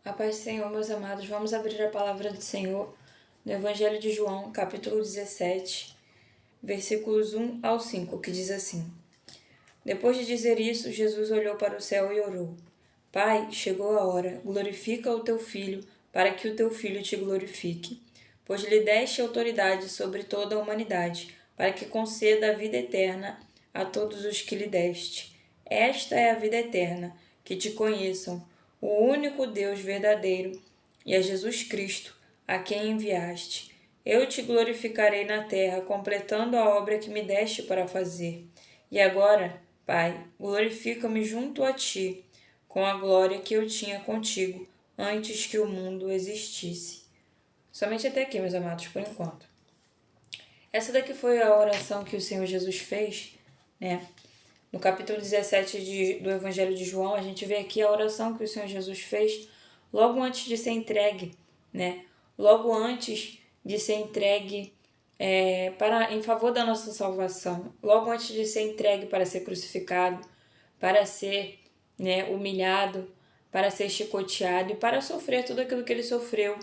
A paz do Senhor, meus amados, vamos abrir a palavra do Senhor no Evangelho de João, capítulo 17, versículos 1 ao 5, que diz assim: Depois de dizer isso, Jesus olhou para o céu e orou: Pai, chegou a hora, glorifica o teu Filho, para que o teu Filho te glorifique, pois lhe deste autoridade sobre toda a humanidade, para que conceda a vida eterna a todos os que lhe deste. Esta é a vida eterna, que te conheçam, o único Deus verdadeiro, e a Jesus Cristo, a quem enviaste. Eu te glorificarei na terra, completando a obra que me deste para fazer. E agora, Pai, glorifica-me junto a ti, com a glória que eu tinha contigo, antes que o mundo existisse. Somente até aqui, meus amados, por enquanto. Essa daqui foi a oração que o Senhor Jesus fez, né? No capítulo 17 do Evangelho de João, a gente vê aqui a oração que o Senhor Jesus fez logo antes de ser entregue, né? Logo antes de ser entregue em favor da nossa salvação, logo antes de ser entregue para ser crucificado, para ser humilhado, para ser chicoteado e para sofrer tudo aquilo que ele sofreu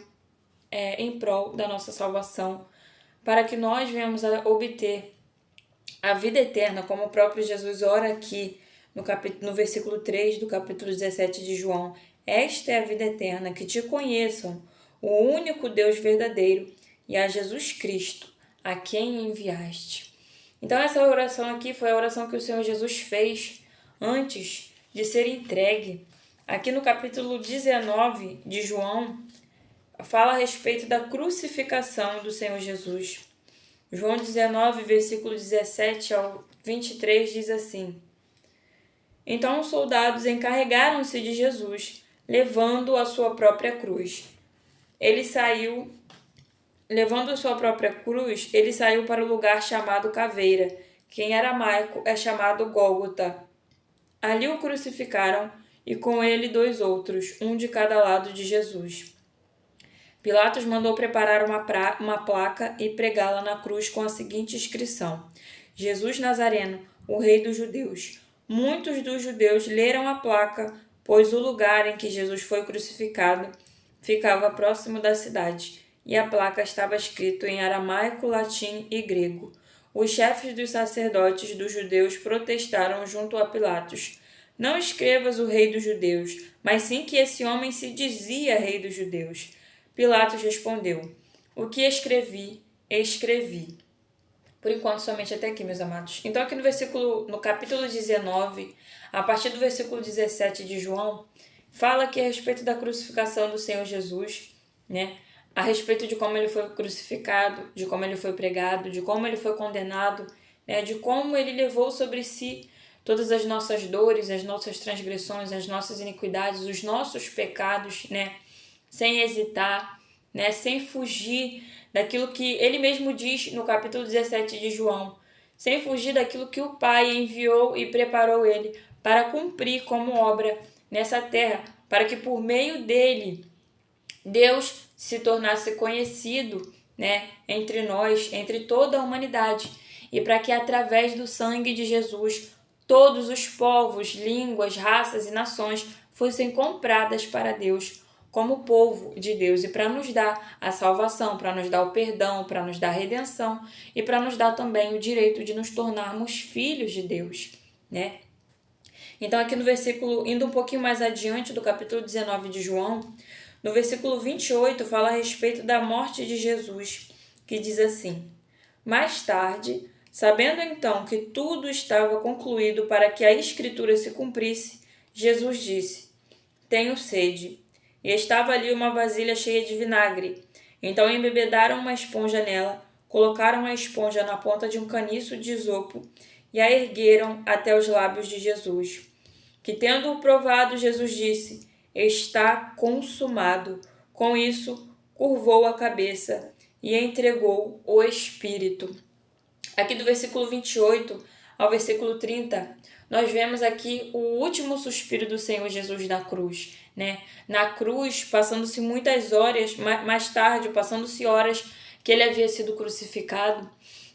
em prol da nossa salvação, para que nós venhamos a obter a vida eterna, como o próprio Jesus ora aqui no versículo 3 do capítulo 17 de João. Esta é a vida eterna, que te conheçam, o único Deus verdadeiro, e a Jesus Cristo, a quem enviaste. Então essa oração aqui foi a oração que o Senhor Jesus fez antes de ser entregue. Aqui no capítulo 19 de João, fala a respeito da crucificação do Senhor Jesus. João 19, versículo 17 ao 23 diz assim: Então os soldados encarregaram-se de Jesus, levando a sua própria cruz. Levando a sua própria cruz, ele saiu para o lugar chamado Caveira, que em aramaico é chamado Gólgota. Ali o crucificaram e com ele 2 outros, um de cada lado de Jesus. Pilatos mandou preparar uma placa e pregá-la na cruz com a seguinte inscrição: Jesus Nazareno, o Rei dos Judeus. Muitos dos judeus leram a placa, pois o lugar em que Jesus foi crucificado ficava próximo da cidade, e a placa estava escrito em aramaico, latim e grego. Os chefes dos sacerdotes dos judeus protestaram junto a Pilatos: Não escrevas o Rei dos Judeus, mas sim que esse homem se dizia Rei dos Judeus. Pilatos respondeu: O que escrevi, escrevi. Por enquanto, somente até aqui, meus amados. Então, aqui no capítulo 19, a partir do versículo 17 de João, fala aqui a respeito da crucificação do Senhor Jesus, né? A respeito de como ele foi crucificado, de como ele foi pregado, de como ele foi condenado, né? De como ele levou sobre si todas as nossas dores, as nossas transgressões, as nossas iniquidades, os nossos pecados, né? Sem hesitar, né? Sem fugir daquilo que ele mesmo diz no capítulo 17 de João, sem fugir daquilo que o Pai enviou e preparou ele para cumprir como obra nessa terra, para que por meio dele Deus se tornasse conhecido, né, entre nós, entre toda a humanidade, e para que através do sangue de Jesus todos os povos, línguas, raças e nações fossem compradas para Deus como povo de Deus e para nos dar a salvação, para nos dar o perdão, para nos dar a redenção e para nos dar também o direito de nos tornarmos filhos de Deus, né? Então aqui no versículo, indo um pouquinho mais adiante do capítulo 19 de João, no versículo 28 fala a respeito da morte de Jesus, que diz assim: Mais tarde, sabendo então que tudo estava concluído para que a Escritura se cumprisse, Jesus disse: Tenho sede. E estava ali uma vasilha cheia de vinagre. Então embebedaram uma esponja nela, colocaram a esponja na ponta de um caniço de isopo e a ergueram até os lábios de Jesus. Que tendo-o provado, Jesus disse: Está consumado. Com isso, curvou a cabeça e entregou o Espírito. Aqui do versículo 28 ao versículo 30, nós vemos aqui o último suspiro do Senhor Jesus na cruz, né? Na cruz, passando-se muitas horas, mais tarde, passando-se horas que ele havia sido crucificado,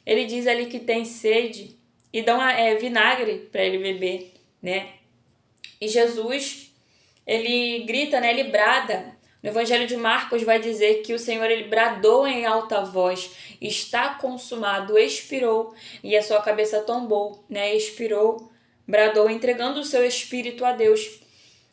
ele diz ali que tem sede e dão vinagre para ele beber, né? E Jesus, ele grita, né? Ele brada. No Evangelho de Marcos vai dizer que o Senhor ele bradou em alta voz, está consumado, expirou, e a sua cabeça tombou, né? Expirou, bradou, entregando o seu espírito a Deus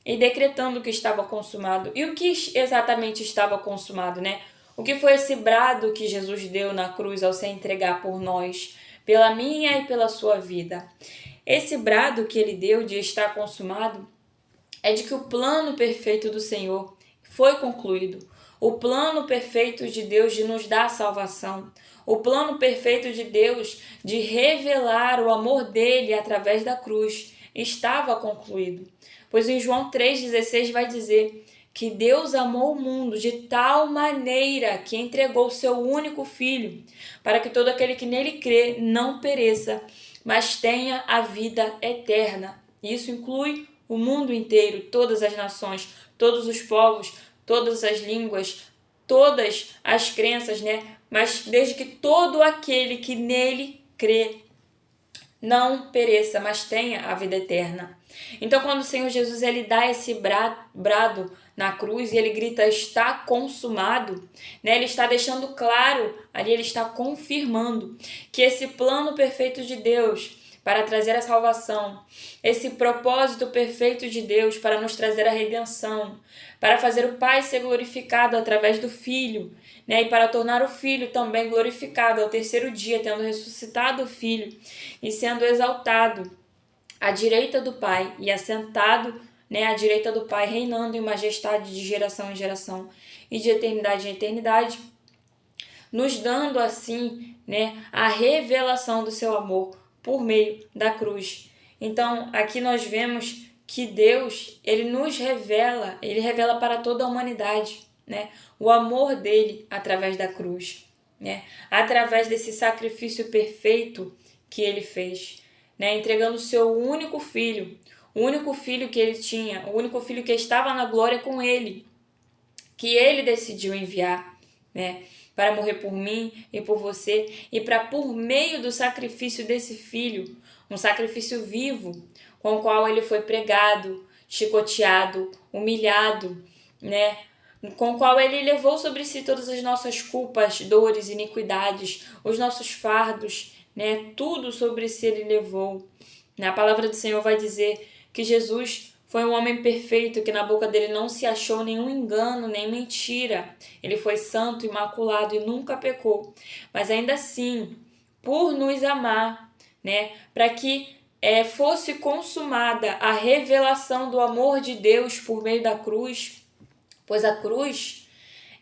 e decretando que estava consumado. E o que exatamente estava consumado, né? O que foi esse brado que Jesus deu na cruz ao se entregar por nós, pela minha e pela sua vida? Esse brado que ele deu de estar consumado é de que o plano perfeito do Senhor foi concluído. O plano perfeito de Deus de nos dar salvação. O plano perfeito de Deus de revelar o amor dele através da cruz estava concluído. Pois em João 3,16 vai dizer que Deus amou o mundo de tal maneira que entregou o seu único Filho, para que todo aquele que nele crê não pereça, mas tenha a vida eterna. Isso inclui o mundo inteiro, todas as nações, todos os povos, todas as línguas, todas as crenças, né? Mas desde que todo aquele que nele crê não pereça, mas tenha a vida eterna. Então, quando o Senhor Jesus ele dá esse brado na cruz e ele grita, está consumado, né? Ele está deixando claro, ali ele está confirmando que esse plano perfeito de Deus para trazer a salvação, esse propósito perfeito de Deus para nos trazer a redenção, para fazer o Pai ser glorificado através do Filho, né? E para tornar o Filho também glorificado ao terceiro dia, tendo ressuscitado o Filho e sendo exaltado à direita do Pai e assentado, né, à direita do Pai, reinando em majestade de geração em geração e de eternidade em eternidade, nos dando assim, né, a revelação do seu amor por meio da cruz. Então, aqui nós vemos que Deus, ele nos revela, ele revela para toda a humanidade, né, o amor dele através da cruz, né, através desse sacrifício perfeito que ele fez, né, entregando o seu único filho, o único filho que ele tinha, o único filho que estava na glória com ele, que ele decidiu enviar, né, para morrer por mim e por você, e para, por meio do sacrifício desse filho, um sacrifício vivo, com o qual ele foi pregado, chicoteado, humilhado, né, com o qual ele levou sobre si todas as nossas culpas, dores, iniquidades, os nossos fardos, né, tudo sobre si ele levou. A palavra do Senhor vai dizer que Jesus foi um homem perfeito, que na boca dele não se achou nenhum engano, nem mentira. Ele foi santo, imaculado e nunca pecou. Mas ainda assim, por nos amar, né, para que fosse consumada a revelação do amor de Deus por meio da cruz, pois a cruz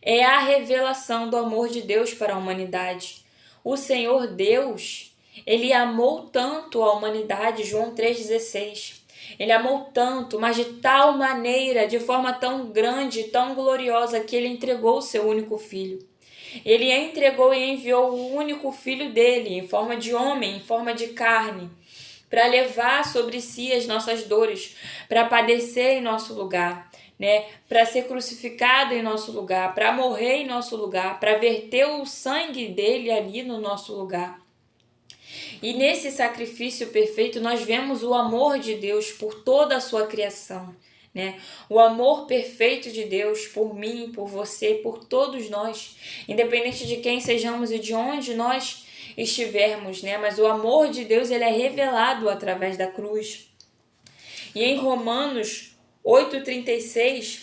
é a revelação do amor de Deus para a humanidade. O Senhor Deus, ele amou tanto a humanidade, João 3,16. Ele amou tanto, mas de tal maneira, de forma tão grande, tão gloriosa, que ele entregou o seu único filho. Ele entregou e enviou o único filho dele, em forma de homem, em forma de carne, para levar sobre si as nossas dores, para padecer em nosso lugar, né? Para ser crucificado em nosso lugar, para morrer em nosso lugar, para verter o sangue dele ali no nosso lugar. E nesse sacrifício perfeito nós vemos o amor de Deus por toda a sua criação, né? O amor perfeito de Deus por mim, por você, por todos nós, independente de quem sejamos e de onde nós estivermos, né? Mas o amor de Deus ele é revelado através da cruz. E em Romanos 8,36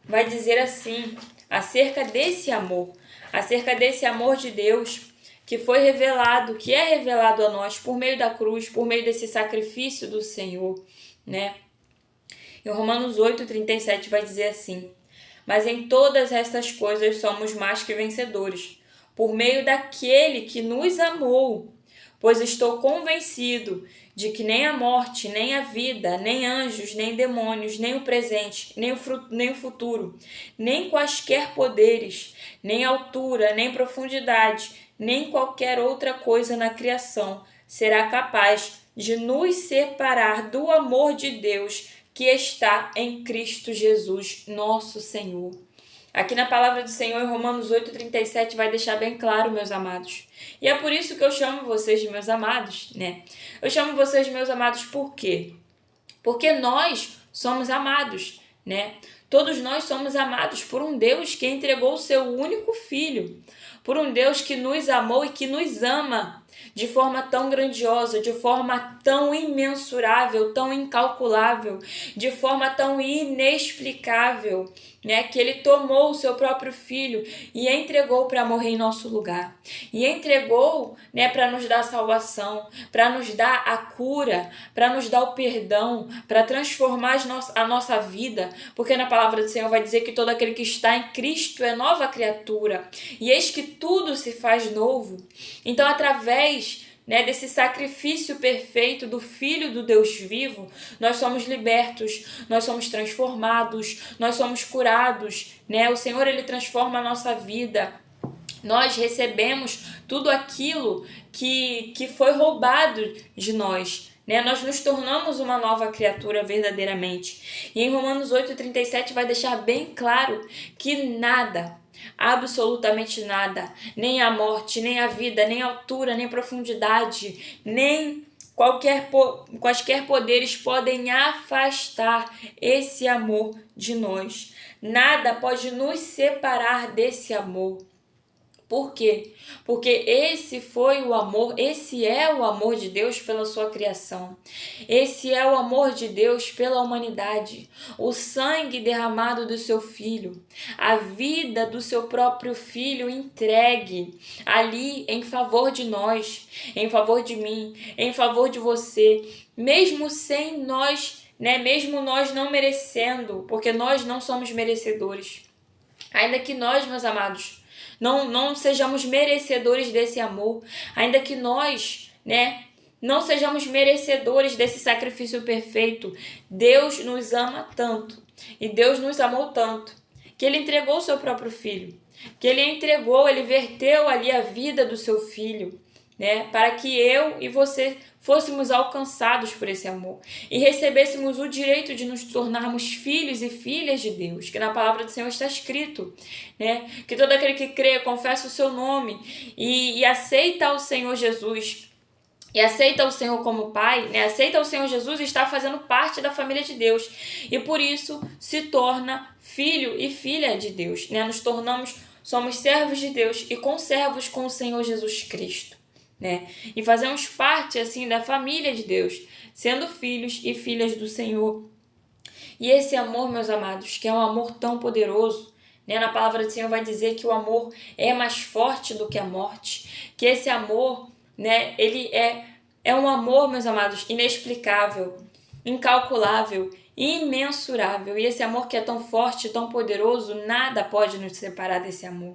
vai dizer assim, acerca desse amor de Deus, que foi revelado, que é revelado a nós por meio da cruz, por meio desse sacrifício do Senhor, né? Em Romanos 8,37 vai dizer assim, mas em todas estas coisas somos mais que vencedores, por meio daquele que nos amou, pois estou convencido de que nem a morte, nem a vida, nem anjos, nem demônios, nem o presente, nem o futuro, nem quaisquer poderes, nem altura, nem profundidade, nem qualquer outra coisa na criação será capaz de nos separar do amor de Deus que está em Cristo Jesus, nosso Senhor. Aqui na palavra do Senhor, em Romanos 8,37, vai deixar bem claro, meus amados. E é por isso que eu chamo vocês de meus amados, né? Eu chamo vocês de meus amados por quê? Porque nós somos amados, né? Todos nós somos amados por um Deus que entregou o seu único filho, por um Deus que nos amou e que nos ama de forma tão grandiosa, de forma tão imensurável, tão incalculável, de forma tão inexplicável, né? Que ele tomou o seu próprio filho e entregou para morrer em nosso lugar. E entregou, né, para nos dar salvação, para nos dar a cura, para nos dar o perdão, para transformar a nossa vida, porque na palavra do Senhor vai dizer que todo aquele que está em Cristo é nova criatura. E eis que tudo se faz novo. Então, através, né, desse sacrifício perfeito do Filho do Deus vivo, nós somos libertos, nós somos transformados, nós somos curados, né? O Senhor, ele transforma a nossa vida. Nós recebemos tudo aquilo que foi roubado de nós, né? Nós nos tornamos uma nova criatura verdadeiramente. E em Romanos 8,37 vai deixar bem claro que nada, absolutamente nada, nem a morte, nem a vida, nem a altura, nem profundidade, nem quaisquer poderes podem afastar esse amor de nós. Nada pode nos separar desse amor. Por quê? Porque esse foi o amor, esse é o amor de Deus pela sua criação. Esse é o amor de Deus pela humanidade. O sangue derramado do seu filho, a vida do seu próprio filho entregue ali em favor de nós, em favor de mim, em favor de você, mesmo sem nós, né? Mesmo nós não merecendo, porque nós não somos merecedores. Ainda que nós, meus amados, não sejamos merecedores desse amor, ainda que nós, né, não sejamos merecedores desse sacrifício perfeito, Deus nos ama tanto e Deus nos amou tanto que ele entregou o seu próprio filho, que ele verteu ali a vida do seu filho, né, para que eu e você fôssemos alcançados por esse amor e recebêssemos o direito de nos tornarmos filhos e filhas de Deus, que na palavra do Senhor está escrito, né? Que todo aquele que crê, confessa o seu nome e aceita o Senhor Jesus, e aceita o Senhor como Pai, né? Aceita o Senhor Jesus e está fazendo parte da família de Deus, e por isso se torna filho e filha de Deus, né? Somos servos de Deus e conservos com o Senhor Jesus Cristo, né? E fazemos parte assim da família de Deus, sendo filhos e filhas do Senhor. E esse amor, meus amados, que é um amor tão poderoso, né? Na palavra do Senhor vai dizer que o amor é mais forte do que a morte, que esse amor, né, ele é um amor, meus amados, inexplicável, incalculável, imensurável. E esse amor que é tão forte, tão poderoso, nada pode nos separar desse amor.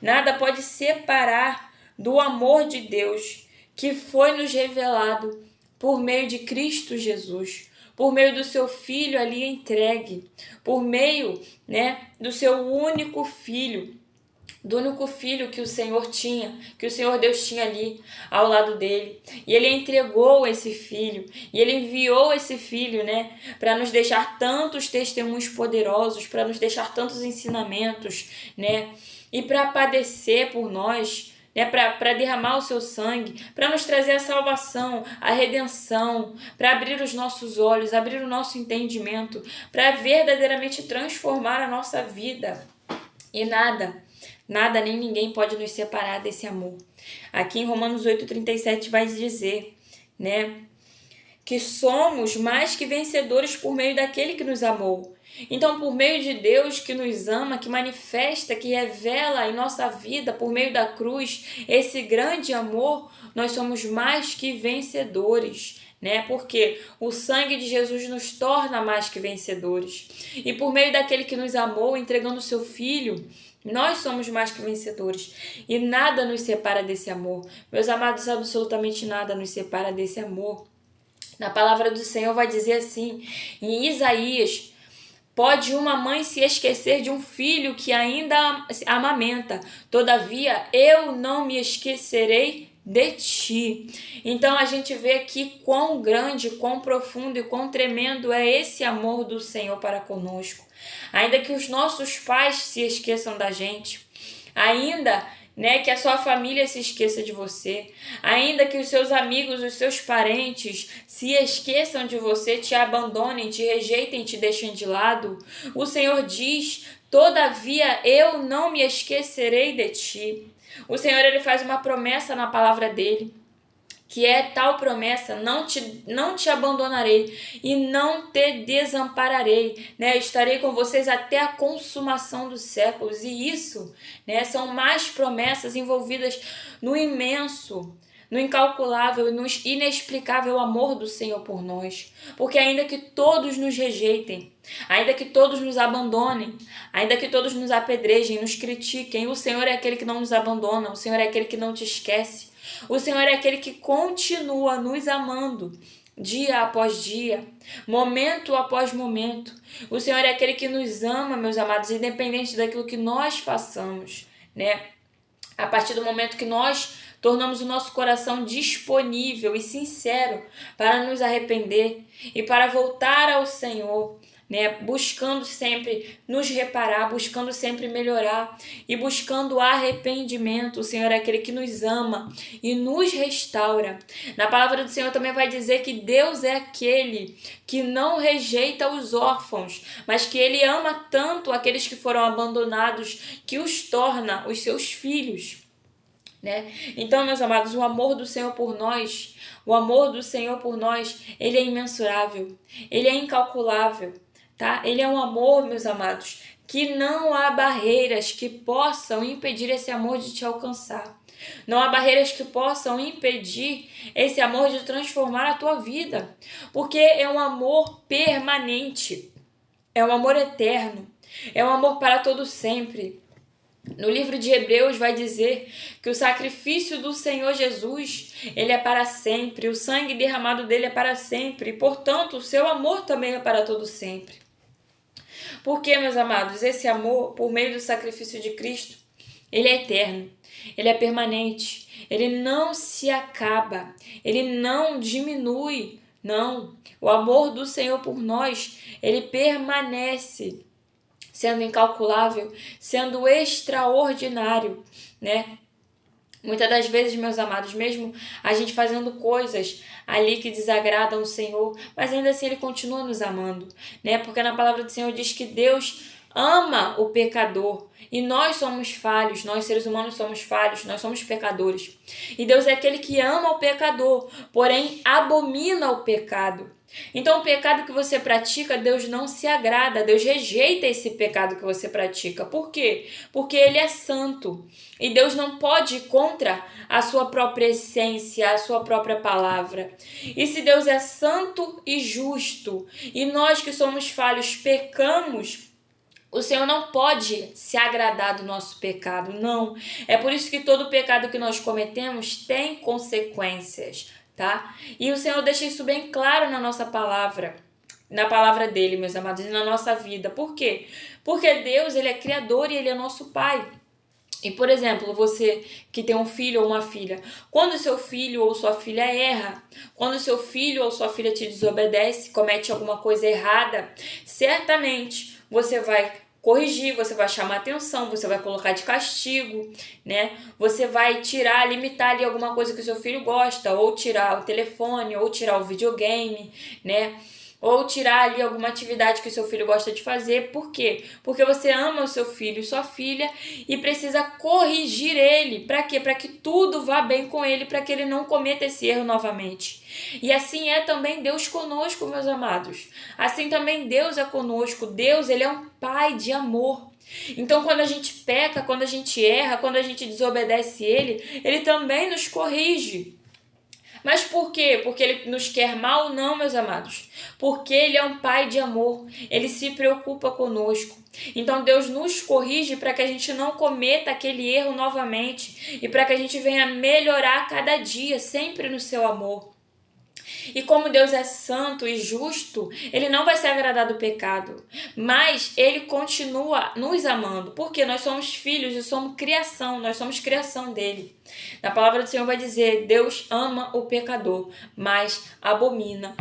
Nada pode separar do amor de Deus que foi nos revelado por meio de Cristo Jesus, por meio do seu Filho ali entregue, por meio, né, do seu único Filho, do único filho que o Senhor tinha, que o Senhor Deus tinha ali ao lado dele. E ele entregou esse filho, e ele enviou esse filho, né, para nos deixar tantos testemunhos poderosos, para nos deixar tantos ensinamentos, né, e para padecer por nós, né, para derramar o seu sangue, para nos trazer a salvação, a redenção, para abrir os nossos olhos, abrir o nosso entendimento, para verdadeiramente transformar a nossa vida. E nada nem ninguém pode nos separar desse amor. Aqui em Romanos 8,37 vai dizer, né, que somos mais que vencedores por meio daquele que nos amou. Então, por meio de Deus que nos ama, que manifesta, que revela em nossa vida, por meio da cruz, esse grande amor, nós somos mais que vencedores, né? Porque o sangue de Jesus nos torna mais que vencedores. E por meio daquele que nos amou, entregando o seu Filho, nós somos mais que vencedores. E nada nos separa desse amor. Meus amados, absolutamente nada nos separa desse amor. Na palavra do Senhor vai dizer assim, em Isaías: pode uma mãe se esquecer de um filho que ainda amamenta, todavia eu não me esquecerei de ti. Então a gente vê aqui quão grande, quão profundo e quão tremendo é esse amor do Senhor para conosco. Ainda que os nossos pais se esqueçam da gente, ainda né, que a sua família se esqueça de você, ainda que os seus amigos, os seus parentes se esqueçam de você, te abandonem, te rejeitem, te deixem de lado, o Senhor diz: todavia eu não me esquecerei de ti. O Senhor, ele faz uma promessa na palavra dele, que é tal promessa: não te abandonarei e não te desampararei, né? Estarei com vocês até a consumação dos séculos. E isso, né, são mais promessas envolvidas no imenso, no incalculável e no inexplicável amor do Senhor por nós. Porque ainda que todos nos rejeitem, ainda que todos nos abandonem, ainda que todos nos apedrejem, nos critiquem, o Senhor é aquele que não nos abandona, o Senhor é aquele que não te esquece. O Senhor é aquele que continua nos amando dia após dia, momento após momento. O Senhor é aquele que nos ama, meus amados, independente daquilo que nós façamos, né? A partir do momento que nós tornamos o nosso coração disponível e sincero para nos arrepender e para voltar ao Senhor, né? Buscando sempre nos reparar, buscando sempre melhorar e buscando arrependimento. O Senhor é aquele que nos ama e nos restaura. Na palavra do Senhor também vai dizer que Deus é aquele que não rejeita os órfãos, mas que Ele ama tanto aqueles que foram abandonados, que os torna os seus filhos, né? Então, meus amados, o amor do Senhor por nós, ele é imensurável, ele é incalculável, tá? Ele é um amor, meus amados, que não há barreiras que possam impedir esse amor de te alcançar. Não há barreiras que possam impedir esse amor de transformar a tua vida, porque é um amor permanente, é um amor eterno, é um amor para todo sempre. No livro de Hebreus vai dizer que o sacrifício do Senhor Jesus, ele é para sempre, o sangue derramado dele é para sempre, e, portanto, o seu amor também é para todo sempre. Porque, meus amados, esse amor, por meio do sacrifício de Cristo, ele é eterno, ele é permanente, ele não se acaba, ele não diminui, não. O amor do Senhor por nós, ele permanece, sendo incalculável, sendo extraordinário, né? Muitas das vezes, meus amados, mesmo a gente fazendo coisas ali que desagradam o Senhor, mas ainda assim Ele continua nos amando, né? Porque na palavra do Senhor diz que Deus ama o pecador, e nós somos falhos, nós seres humanos somos falhos, nós somos pecadores. E Deus é aquele que ama o pecador, porém abomina o pecado. Então o pecado que você pratica, Deus não se agrada, Deus rejeita esse pecado que você pratica. Por quê? Porque Ele é santo e Deus não pode ir contra a sua própria essência, a sua própria palavra. E se Deus é santo e justo e nós que somos falhos pecamos, o Senhor não pode se agradar do nosso pecado, não. É por isso que todo pecado que nós cometemos tem consequências, tá? E o Senhor deixa isso bem claro na nossa palavra, na palavra dele, meus amados, e na nossa vida. Por quê? Porque Deus, ele é criador e ele é nosso Pai. E, por exemplo, você que tem um filho ou uma filha, quando seu filho ou sua filha erra, quando seu filho ou sua filha te desobedece, comete alguma coisa errada, certamente você vai corrigir, você vai chamar atenção, você vai colocar de castigo, né? Você vai tirar, limitar ali alguma coisa que o seu filho gosta, ou tirar o telefone, ou tirar o videogame, né? Ou tirar ali alguma atividade que o seu filho gosta de fazer. Por quê? Porque você ama o seu filho e sua filha e precisa corrigir ele. Para quê? Para que tudo vá bem com ele, para que ele não cometa esse erro novamente. E assim é também Deus conosco, meus amados. Assim também Deus é conosco. Deus, ele é um Pai de amor. Então, quando a gente peca, quando a gente erra, quando a gente desobedece ele também nos corrige. Mas por quê? Porque ele nos quer mal? Não, meus amados. Porque ele é um Pai de amor. Ele se preocupa conosco. Então Deus nos corrige para que a gente não cometa aquele erro novamente e para que a gente venha melhorar cada dia, sempre no seu amor. E como Deus é santo e justo, ele não vai se agradar do pecado, mas ele continua nos amando, porque nós somos filhos e somos criação, nós somos criação dele. Na palavra do Senhor vai dizer: Deus ama o pecador, mas abomina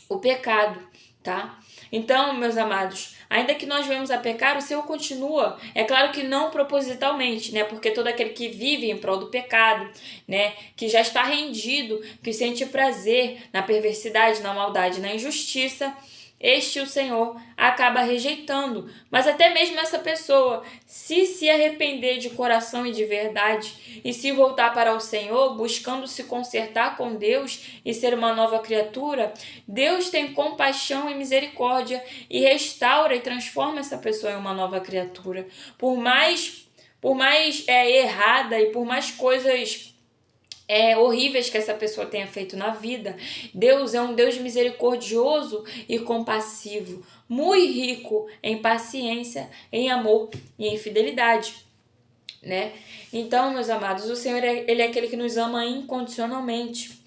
o pecado, tá? Então, meus amados, ainda que nós venhamos a pecar, o Senhor continua. É claro que não propositalmente, né? Porque todo aquele que vive em prol do pecado, né? Que já está rendido, que sente prazer na perversidade, na maldade, na injustiça, este o Senhor acaba rejeitando. Mas até mesmo essa pessoa, se arrepender de coração e de verdade e se voltar para o Senhor, buscando se consertar com Deus e ser uma nova criatura, Deus tem compaixão e misericórdia e restaura e transforma essa pessoa em uma nova criatura. Por mais errada e por mais coisas horríveis que essa pessoa tenha feito na vida, Deus é um Deus misericordioso e compassivo, muito rico em paciência, em amor e em fidelidade, né? Então, meus amados, o Senhor ele é aquele que nos ama incondicionalmente.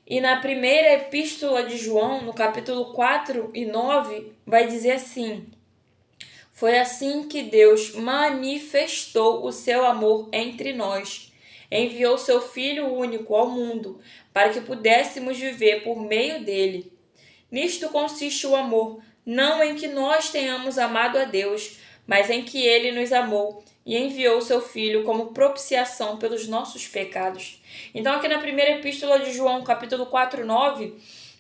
E na primeira epístola de João, no capítulo 4 e 9, vai dizer assim: foi assim que Deus manifestou o seu amor entre nós. Enviou seu Filho único ao mundo, para que pudéssemos viver por meio dele. Nisto consiste o amor, não em que nós tenhamos amado a Deus, mas em que ele nos amou e enviou seu Filho como propiciação pelos nossos pecados. Então, aqui na primeira epístola de João, capítulo 4, 9,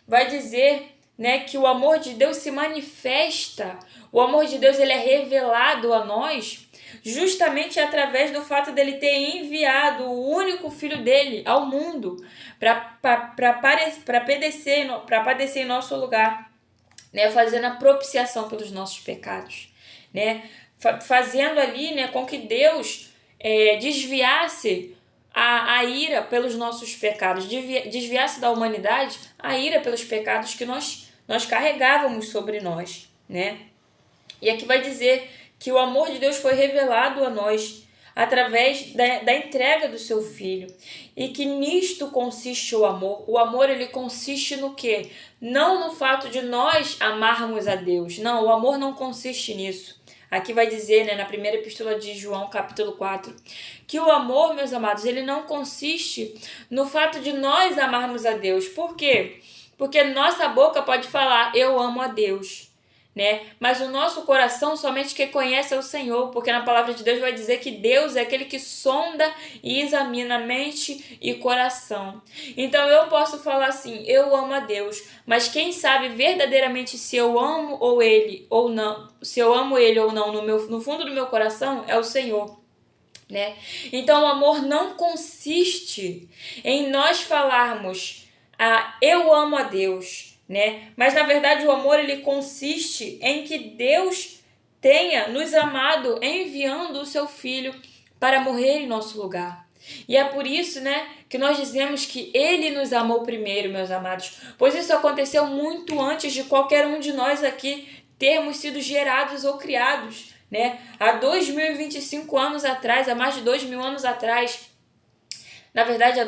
vai dizer, né, que o amor de Deus se manifesta, o amor de Deus ele é revelado a nós justamente através do fato dele ter enviado o único filho dele ao mundo para padecer em nosso lugar, né, fazendo a propiciação pelos nossos pecados, né, fazendo ali, né, com que Deus desviasse a ira pelos nossos pecados, desviasse da humanidade a ira pelos pecados que nós carregávamos sobre nós, né? E aqui vai dizer que o amor de Deus foi revelado a nós através da entrega do seu Filho. E que nisto consiste o amor. O amor, ele consiste no quê? Não no fato de nós amarmos a Deus. Não, o amor não consiste nisso. Aqui vai dizer, né, na primeira epístola de João, capítulo 4, que o amor, meus amados, ele não consiste no fato de nós amarmos a Deus. Por quê? Porque nossa boca pode falar, eu amo a Deus, né? Mas o nosso coração somente quem conhece é o Senhor, porque na palavra de Deus vai dizer que Deus é aquele que sonda e examina mente e coração. Então eu posso falar assim, eu amo a Deus, mas quem sabe verdadeiramente se eu amo ele ou não, se eu amo ele ou não no fundo do meu coração é o Senhor, né? Então o amor não consiste em nós falarmos eu amo a Deus, né? Mas na verdade o amor ele consiste em que Deus tenha nos amado enviando o seu Filho para morrer em nosso lugar. E é por isso, né, que nós dizemos que ele nos amou primeiro, meus amados, pois isso aconteceu muito antes de qualquer um de nós aqui termos sido gerados ou criados, né? Há 2025 anos atrás, há mais de 2000 anos atrás, na verdade há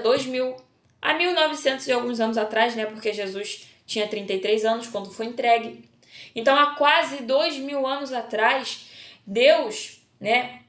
1900 e alguns anos atrás, né, porque Jesus tinha 33 anos quando foi entregue. Então, há quase 2000 anos atrás, Deus, né,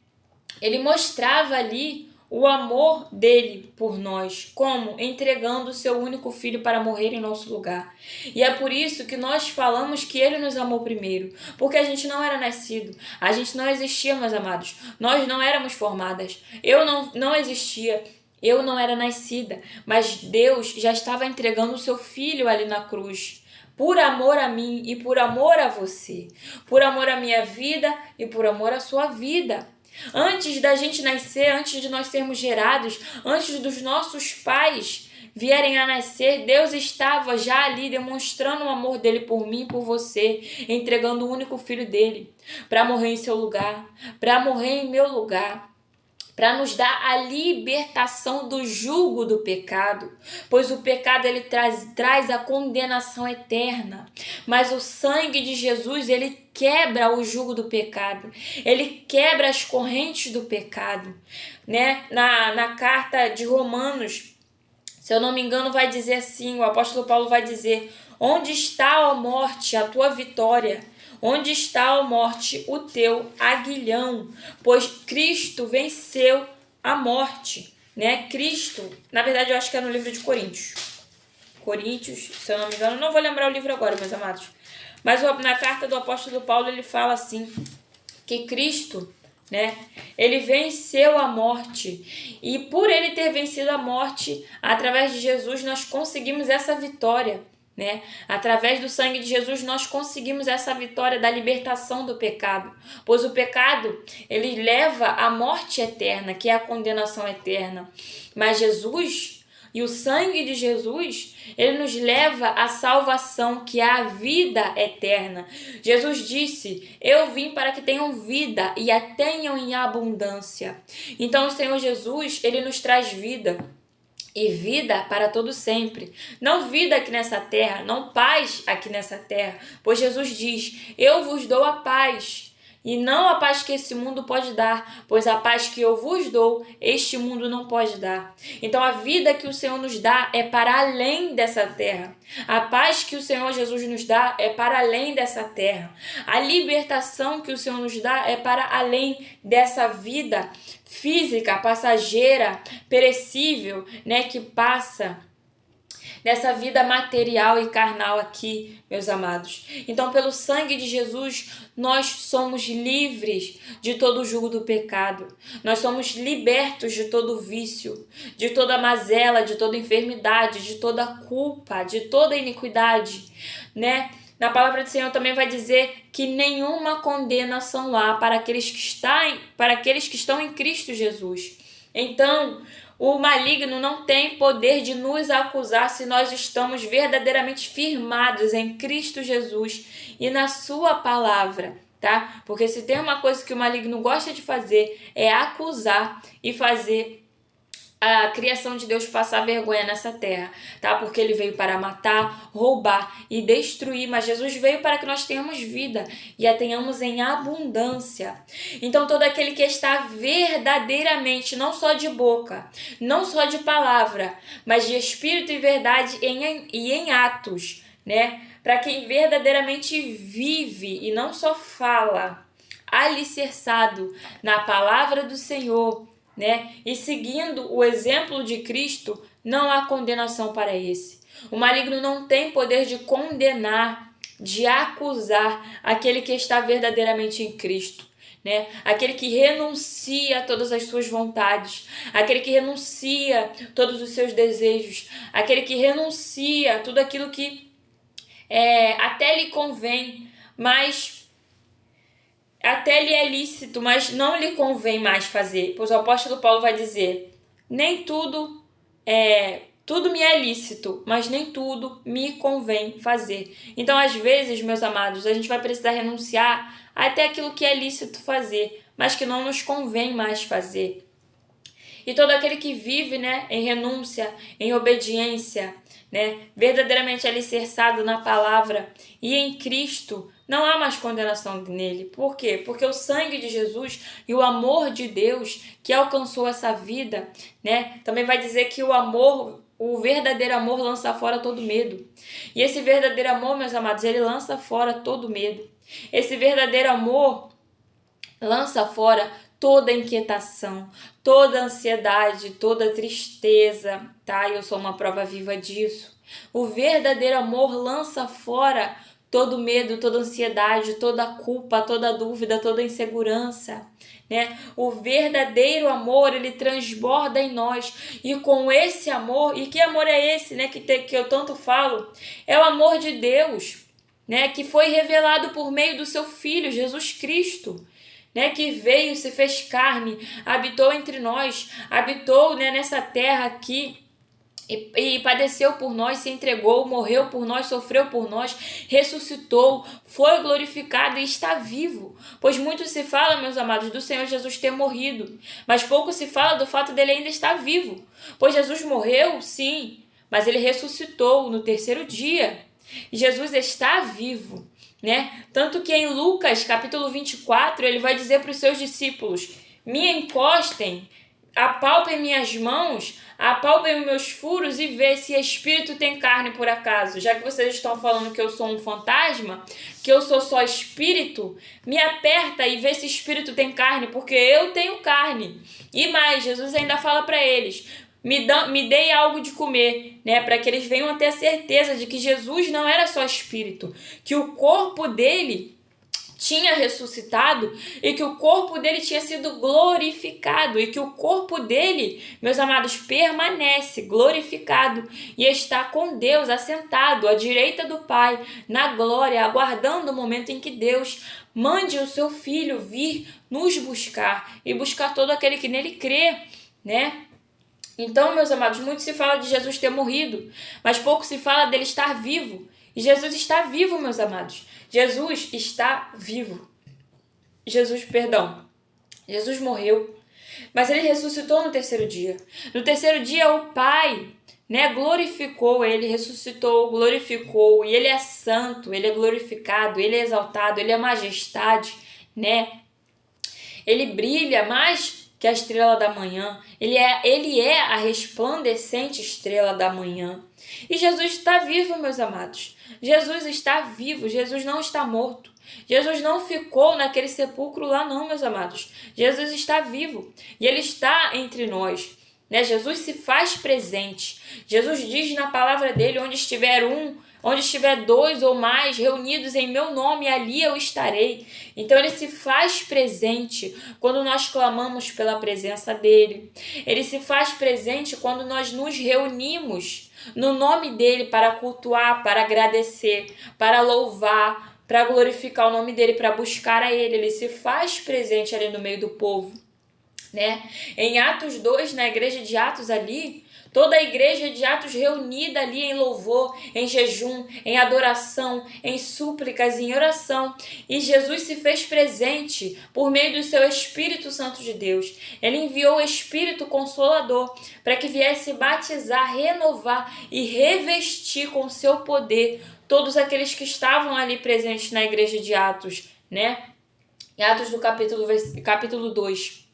ele mostrava ali o amor dele por nós, como entregando o seu único filho para morrer em nosso lugar. E é por isso que nós falamos que ele nos amou primeiro, porque a gente não era nascido, a gente não existia, meus amados, nós não éramos formadas, eu não existia. Eu não era nascida, mas Deus já estava entregando o seu filho ali na cruz, por amor a mim e por amor a você, por amor à minha vida e por amor à sua vida. Antes da gente nascer, antes de nós sermos gerados, antes dos nossos pais vierem a nascer, Deus estava já ali demonstrando o amor dele por mim e por você, entregando o único filho dele para morrer em seu lugar, para morrer em meu lugar, para nos dar a libertação do jugo do pecado, pois o pecado ele traz a condenação eterna, mas o sangue de Jesus ele quebra o jugo do pecado, ele quebra as correntes do pecado, né? Na carta de Romanos, se eu não me engano, vai dizer assim, o apóstolo Paulo vai dizer, onde está, ó morte, a tua vitória? Onde está, ó morte, o teu aguilhão? Pois Cristo venceu a morte, né? Cristo, na verdade eu acho que é no livro de Coríntios, se eu não me engano, não vou lembrar o livro agora, meus amados. Mas na carta do apóstolo Paulo ele fala assim, que Cristo, né, ele venceu a morte, e por ele ter vencido a morte, através de Jesus nós conseguimos essa vitória, né? Através do sangue de Jesus nós conseguimos essa vitória da libertação do pecado, pois o pecado ele leva à morte eterna, que é a condenação eterna, mas Jesus e o sangue de Jesus, ele nos leva à salvação, que é a vida eterna. Jesus disse, eu vim para que tenham vida e a tenham em abundância. Então o Senhor Jesus, ele nos traz vida. E vida para todo sempre. Não vida aqui nessa terra, não paz aqui nessa terra. Pois Jesus diz, eu vos dou a paz. E não a paz que esse mundo pode dar, pois a paz que eu vos dou, este mundo não pode dar. Então a vida que o Senhor nos dá é para além dessa terra. A paz que o Senhor Jesus nos dá é para além dessa terra. A libertação que o Senhor nos dá é para além dessa vida física, passageira, perecível, né, que passa nessa vida material e carnal aqui, meus amados. Então, pelo sangue de Jesus, nós somos livres de todo o jugo do pecado. Nós somos libertos de todo vício, de toda mazela, de toda enfermidade, de toda culpa, de toda iniquidade, né? Na palavra do Senhor também vai dizer que nenhuma condenação há para aqueles que estão em Cristo Jesus. Então, o maligno não tem poder de nos acusar se nós estamos verdadeiramente firmados em Cristo Jesus e na sua palavra, tá? Porque se tem uma coisa que o maligno gosta de fazer é acusar e fazer a criação de Deus passar vergonha nessa terra, tá? Porque ele veio para matar, roubar e destruir, mas Jesus veio para que nós tenhamos vida e a tenhamos em abundância. Então todo aquele que está verdadeiramente, não só de boca, não só de palavra, mas de espírito e verdade e em atos, né? Para quem verdadeiramente vive e não só fala, alicerçado na palavra do Senhor, né? E seguindo o exemplo de Cristo, não há condenação para esse. O maligno não tem poder de condenar, de acusar aquele que está verdadeiramente em Cristo, né? Aquele que renuncia a todas as suas vontades, aquele que renuncia a todos os seus desejos, aquele que renuncia a tudo aquilo que até lhe convém, mas até lhe é lícito, mas não lhe convém mais fazer. Pois o apóstolo Paulo vai dizer, nem tudo me é lícito, mas nem tudo me convém fazer. Então, às vezes, meus amados, a gente vai precisar renunciar até aquilo que é lícito fazer, mas que não nos convém mais fazer. E todo aquele que vive, né, em renúncia, em obediência, né, verdadeiramente alicerçado na palavra e em Cristo, não há mais condenação nele. Por quê? Porque o sangue de Jesus e o amor de Deus que alcançou essa vida, né, também vai dizer que o verdadeiro amor lança fora todo medo. E esse verdadeiro amor, meus amados, ele lança fora todo medo. Esse verdadeiro amor lança fora toda inquietação, toda ansiedade, toda tristeza, tá? Eu sou uma prova viva disso. O verdadeiro amor lança fora todo medo, toda ansiedade, toda culpa, toda dúvida, toda insegurança, né? O verdadeiro amor, ele transborda em nós, e com esse amor, e que amor é esse, né, que eu tanto falo? É o amor de Deus, né, que foi revelado por meio do seu Filho, Jesus Cristo, né, que veio, se fez carne, habitou entre nós, habitou, né, nessa terra aqui, e padeceu por nós, se entregou, morreu por nós, sofreu por nós, ressuscitou, foi glorificado e está vivo. Pois muito se fala, meus amados, do Senhor Jesus ter morrido, mas pouco se fala do fato dele ainda estar vivo. Pois Jesus morreu, sim, mas ele ressuscitou no terceiro dia. E Jesus está vivo, né? Tanto que em Lucas, capítulo 24, ele vai dizer para os seus discípulos, me encostem, apalpem minhas mãos, apalpem os meus furos e vê se espírito tem carne por acaso. Já que vocês estão falando que eu sou um fantasma, que eu sou só espírito, me aperta e vê se espírito tem carne, porque eu tenho carne. E mais, Jesus ainda fala para eles, me dei algo de comer, né? Para que eles venham a ter a certeza de que Jesus não era só espírito, que o corpo dele tinha ressuscitado e que o corpo dele tinha sido glorificado e que o corpo dele, meus amados, permanece glorificado e está com Deus assentado à direita do Pai, na glória, aguardando o momento em que Deus mande o seu Filho vir nos buscar e buscar todo aquele que nele crê, né? Então, meus amados, muito se fala de Jesus ter morrido, mas pouco se fala dele estar vivo. E Jesus está vivo, meus amados. Jesus está vivo. Jesus morreu, mas ele ressuscitou no terceiro dia. No terceiro dia, o Pai, né, glorificou ele, ressuscitou, glorificou, e ele é santo, ele é glorificado, ele é exaltado, ele é majestade, né? Ele brilha mais que a estrela da manhã. Ele é a resplandecente estrela da manhã. E Jesus está vivo, meus amados. Jesus está vivo. Jesus não está morto. Jesus não ficou naquele sepulcro lá não, meus amados. Jesus está vivo. E ele está entre nós. Né? Jesus se faz presente. Jesus diz na palavra dele, onde estiver dois ou mais reunidos em meu nome, ali eu estarei. Então ele se faz presente quando nós clamamos pela presença dele. Ele se faz presente quando nós nos reunimos no nome dele para cultuar, para agradecer, para louvar, para glorificar o nome dele, para buscar a ele. Ele se faz presente ali no meio do povo, né? Em Atos 2, na igreja de Atos ali, toda a igreja de Atos reunida ali em louvor, em jejum, em adoração, em súplicas, em oração. E Jesus se fez presente por meio do seu Espírito Santo de Deus. Ele enviou o Espírito Consolador para que viesse batizar, renovar e revestir com o seu poder todos aqueles que estavam ali presentes na igreja de Atos, né? Em Atos do capítulo 2.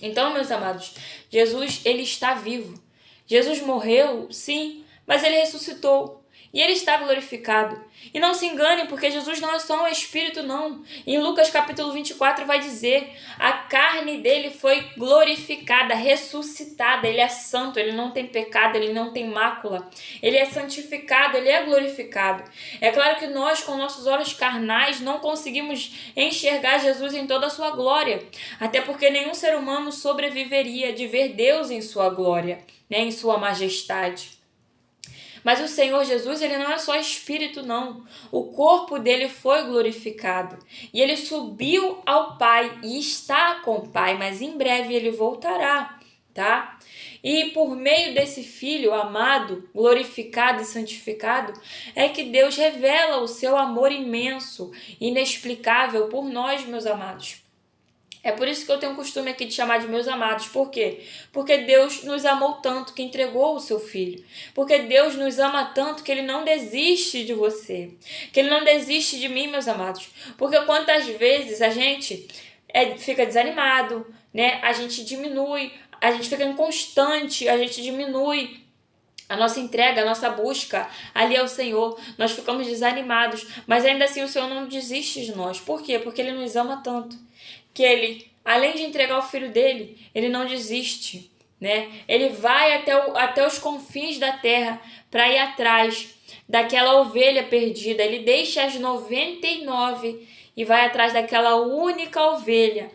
Então, meus amados, Jesus, ele está vivo. Jesus morreu, sim, mas ele ressuscitou e ele está glorificado. E não se engane, porque Jesus não é só um espírito, não. Em Lucas capítulo 24 vai dizer, a carne dele foi glorificada, ressuscitada. Ele é santo, ele não tem pecado, ele não tem mácula. Ele é santificado, ele é glorificado. É claro que nós, com nossos olhos carnais, não conseguimos enxergar Jesus em toda a sua glória. Até porque nenhum ser humano sobreviveria de ver Deus em sua glória, né, em sua majestade. Mas o Senhor Jesus, ele não é só espírito, não. O corpo dele foi glorificado. E ele subiu ao Pai e está com o Pai, mas em breve ele voltará, tá? E por meio desse Filho amado, glorificado e santificado, é que Deus revela o seu amor imenso, inexplicável por nós, meus amados. É por isso que eu tenho o costume aqui de chamar de meus amados. Por quê? Porque Deus nos amou tanto que entregou o seu Filho. Porque Deus nos ama tanto que ele não desiste de você. Que ele não desiste de mim, meus amados. Porque quantas vezes a gente fica desanimado, né? A gente diminui, a gente fica inconstante, a gente diminui a nossa entrega, a nossa busca ali ao Senhor. Nós ficamos desanimados, mas ainda assim o Senhor não desiste de nós. Por quê? Porque ele nos ama tanto que ele, além de entregar o filho dele, ele não desiste, né? Ele vai até os confins da terra para ir atrás daquela ovelha perdida. Ele deixa as 99 e vai atrás daquela única ovelha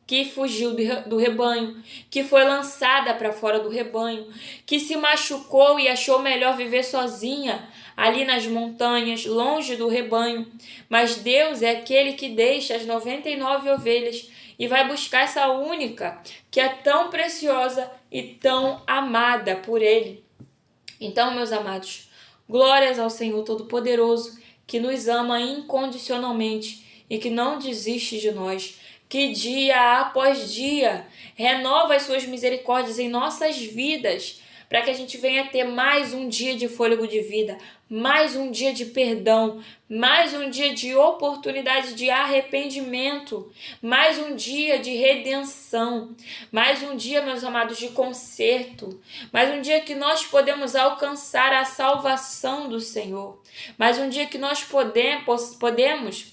que fugiu do rebanho, que foi lançada para fora do rebanho, que se machucou e achou melhor viver sozinha ali nas montanhas, longe do rebanho. Mas Deus é aquele que deixa as 99 ovelhas e vai buscar essa única, que é tão preciosa e tão amada por Ele. Então, meus amados, glórias ao Senhor Todo-Poderoso, que nos ama incondicionalmente e que não desiste de nós, que dia após dia renova as suas misericórdias em nossas vidas, para que a gente venha ter mais um dia de fôlego de vida, mais um dia de perdão, mais um dia de oportunidade de arrependimento, mais um dia de redenção, mais um dia, meus amados, de conserto, mais um dia que nós podemos alcançar a salvação do Senhor, mais um dia que nós podemos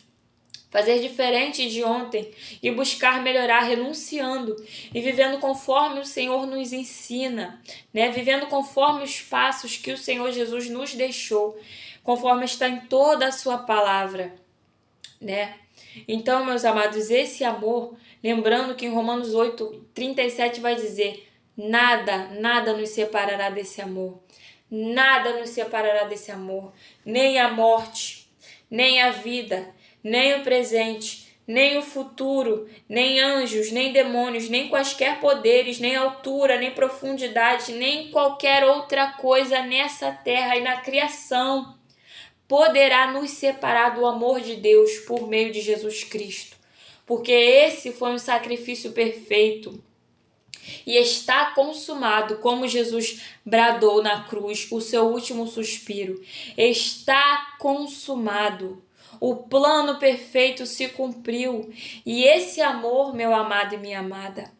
fazer diferente de ontem e buscar melhorar renunciando e vivendo conforme o Senhor nos ensina, né? Vivendo conforme os passos que o Senhor Jesus nos deixou, conforme está em toda a sua palavra, né? Então, meus amados, esse amor, lembrando que em Romanos 8:37 vai dizer: nada nos separará desse amor. Nada nos separará desse amor, nem a morte, nem a vida, nem o presente, nem o futuro, nem anjos, nem demônios, nem quaisquer poderes, nem altura, nem profundidade, nem qualquer outra coisa nessa terra e na criação poderá nos separar do amor de Deus por meio de Jesus Cristo. Porque esse foi um sacrifício perfeito. E está consumado, como Jesus bradou na cruz, o seu último suspiro. Está consumado. O plano perfeito se cumpriu. E esse amor, meu amado e minha amada,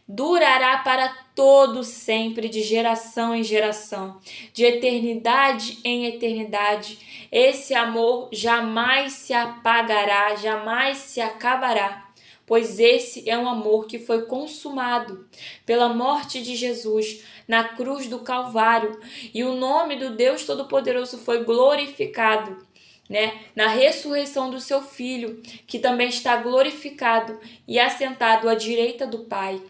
durará para todo sempre, de geração em geração, de eternidade em eternidade. Esse amor jamais se apagará, jamais se acabará, pois esse é um amor que foi consumado pela morte de Jesus na cruz do Calvário, e o nome do Deus Todo-Poderoso foi glorificado, né, na ressurreição do seu Filho, que também está glorificado e assentado à direita do Pai.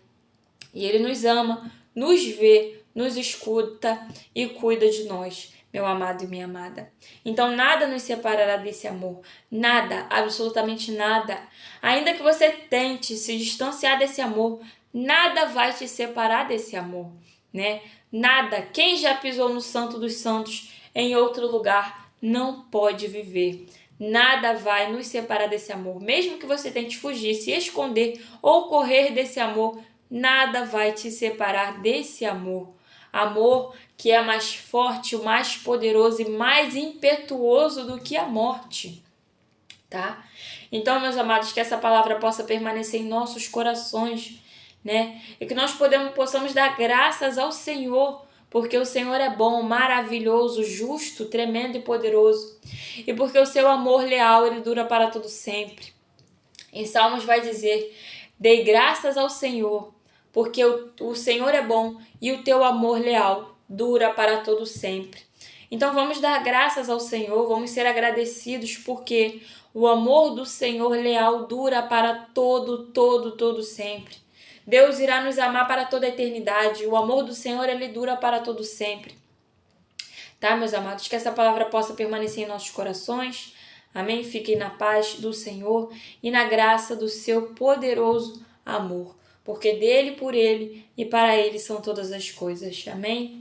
E Ele nos ama, nos vê, nos escuta e cuida de nós, meu amado e minha amada. Então nada nos separará desse amor, nada, absolutamente nada. Ainda que você tente se distanciar desse amor, nada vai te separar desse amor, né? Nada. Quem já pisou no Santo dos Santos em outro lugar não pode viver. Nada vai nos separar desse amor. Mesmo que você tente fugir, se esconder ou correr desse amor, nada vai te separar desse amor. Amor que é mais forte, o mais poderoso e mais impetuoso do que a morte, tá? Então, meus amados, que essa palavra possa permanecer em nossos corações, né? E que nós possamos dar graças ao Senhor, porque o Senhor é bom, maravilhoso, justo, tremendo e poderoso. E porque o seu amor leal, ele dura para todo sempre. Em Salmos vai dizer: dei graças ao Senhor, porque o Senhor é bom e o teu amor leal dura para todo sempre. Então vamos dar graças ao Senhor, vamos ser agradecidos, porque o amor do Senhor leal dura para todo sempre. Deus irá nos amar para toda a eternidade. O amor do Senhor, ele dura para todo sempre. Tá, meus amados? Que essa palavra possa permanecer em nossos corações. Amém? Fiquem na paz do Senhor e na graça do seu poderoso amor. Porque dele, por ele e para ele são todas as coisas. Amém?